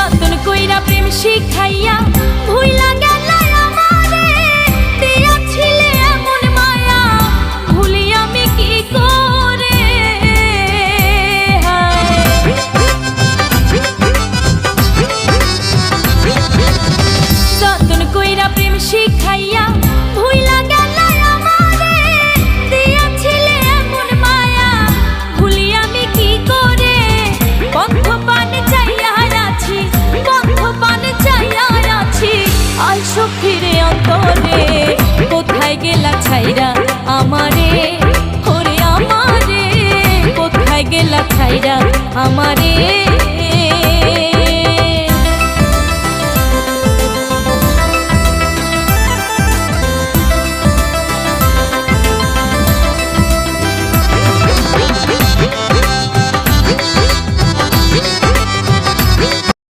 যতন কইরা প্রেম শিখাইয়া ভুইলা গেলা আমারে, দিয়াছিলে এমন মায়া ভুলি আমি কি করে। যতন কইরা প্রেম শিখাইয়া ভুইলা গেলা আমারে, দিয়াছিলে এমন মায়া ভুলি আমি কি করে। বন্ধ পানে চাইয়া আছি, বন্ধ পানে চাইয়া আছি, আইসো ফিরে অন্তরে। কোথায় গেলা ছাইরা আমারে, ওরে আমারে, কোথায় গেলা ছাইরা আমারে।